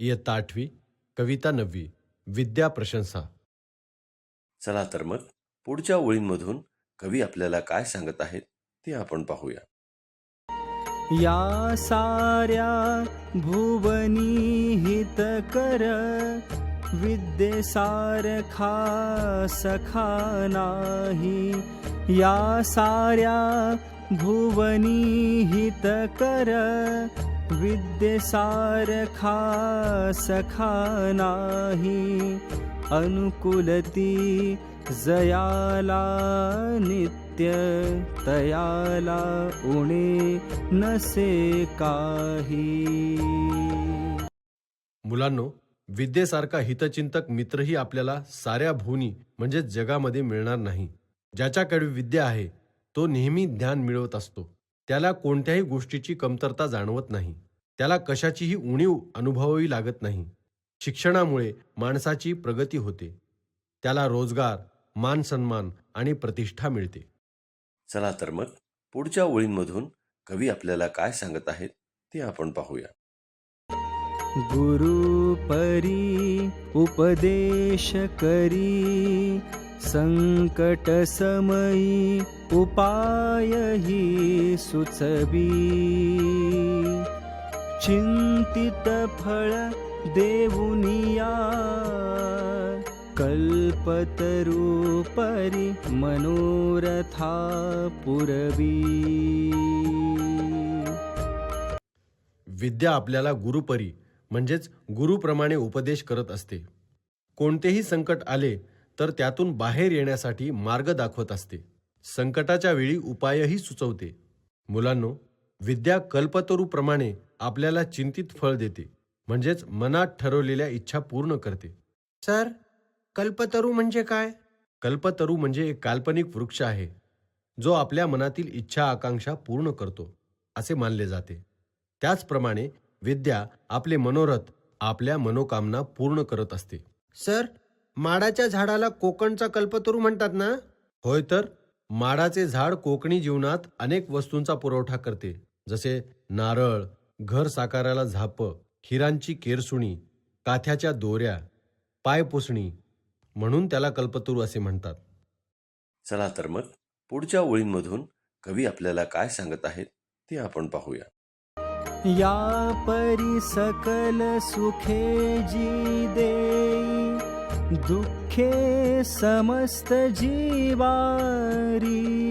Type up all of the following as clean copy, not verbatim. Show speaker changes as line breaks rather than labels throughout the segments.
इयत्ता 8वी, कविता 9वी, विद्या प्रशंसा.
चला तर मग पुढच्या ओळींमधून कवी आपल्याला काय सांगत आहेत ते आपण पाहूया.
या साऱ्या भुवनी हितकर, विद्येसारखा सखा नाही. या साऱ्या भुवनी हितकर, विद्येसारखा सखा नाही. अनुकूलती जयाला नित्य, तयाला उणे नसे काही.
मुलांनो, विद्येसारखा हितचिंतक मित्रही आपल्याला साऱ्या भूनी म्हणजे जगामध्ये मिळणार नाही. ज्याच्याकडे विद्या आहे तो नेहमी ज्ञान मिळवत असतो. त्याला कोणत्याही गोष्टीची कमतरता जाणवत नाही. त्याला कशाचीही उणीव अनुभवावी लागत नाही. शिक्षणामुळे माणसाची प्रगती होते. त्याला रोजगार, मान सन्मान आणि प्रतिष्ठा मिळते.
चला तर मग पुढच्या ओळींमधून कवी आपल्याला काय सांगत आहेत ते आपण पाहूया.
गुरु परी उपदेश करी, संकट समयी उपायही सुचवी. चिंतित फळ देऊनिया, कल्पतरू परी मनोरथा पुरवी.
विद्या आपल्याला गुरुपरी म्हणजेच गुरुप्रमाणे उपदेश करत असते. कोणतेही संकट आले तर त्यातून बाहेर येण्यासाठी मार्ग दाखवत असते. संकटाच्या वेळी उपायही सुचवते. मुलांनो, विद्या कल्पतरूप्रमाणे आपल्याला चिंतित फळ देते, म्हणजेच मनात ठरवलेल्या इच्छा पूर्ण करते.
सर, कल्पतरू म्हणजे काय?
कल्पतरू म्हणजे एक काल्पनिक वृक्ष आहे जो आपल्या मनातील इच्छा आकांक्षा पूर्ण करतो असे मानले जाते. त्याचप्रमाणे विद्या आपले मनोरथ, आपल्या मनोकामना पूर्ण करत असते.
सर, माडाच्या झाडाला कोकणचा कल्पतरू म्हणतात ना?
होय, तर माडाचे झाड कोकणी जीवनात अनेक वस्तूंचा पुरवठा करते, जसे नारळ, घर साकारायला झापं, हिरांची केरसुणी, काथ्याच्या दोऱ्या, पायपुसणी, म्हणून त्याला कल्पतरू असे म्हणतात.
चला तर मग पुढच्या ओळींमधून कवी आपल्याला काय सांगत आहेत ते आपण पाहूया.
या परी सकल सुखे जी देई, दुःखे समस्त जीवारी.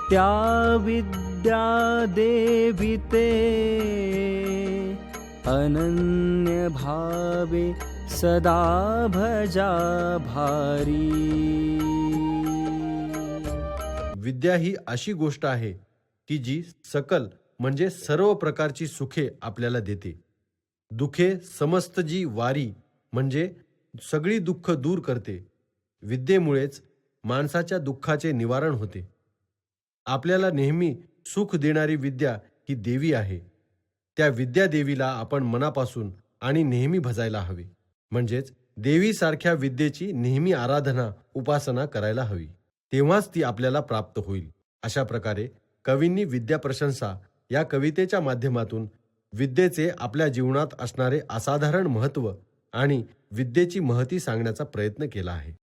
त्या विद्या देविते अनन्य भावे, सदा भजा भारी.
विद्या ही अशी गोष्ट आहे की जी सकल म्हणजे सर्व प्रकारची सुखे आपल्याला देते. दुखे समस्त जी वारी म्हणजे सगळी दुःख दूर करते. विद्येमुळेच माणसाच्या दुःखाचे निवारण होते. आपल्याला नेहमी सुख देणारी विद्या ही देवी आहे. त्या विद्या देवीला आपण मनापासून आणि नेहमी भजायला हवे. म्हणजेच देवीसारख्या विद्येची नेहमी आराधना, उपासना करायला हवी. तेव्हाच ती आपल्याला प्राप्त होईल. अशा प्रकारे कवींनी विद्या प्रशंसा या कवितेच्या माध्यमातून विद्येचे आपल्या जीवनात असणारे असाधारण महत्त्व आणि विद्येची महती सांगण्याचा प्रयत्न केला आहे.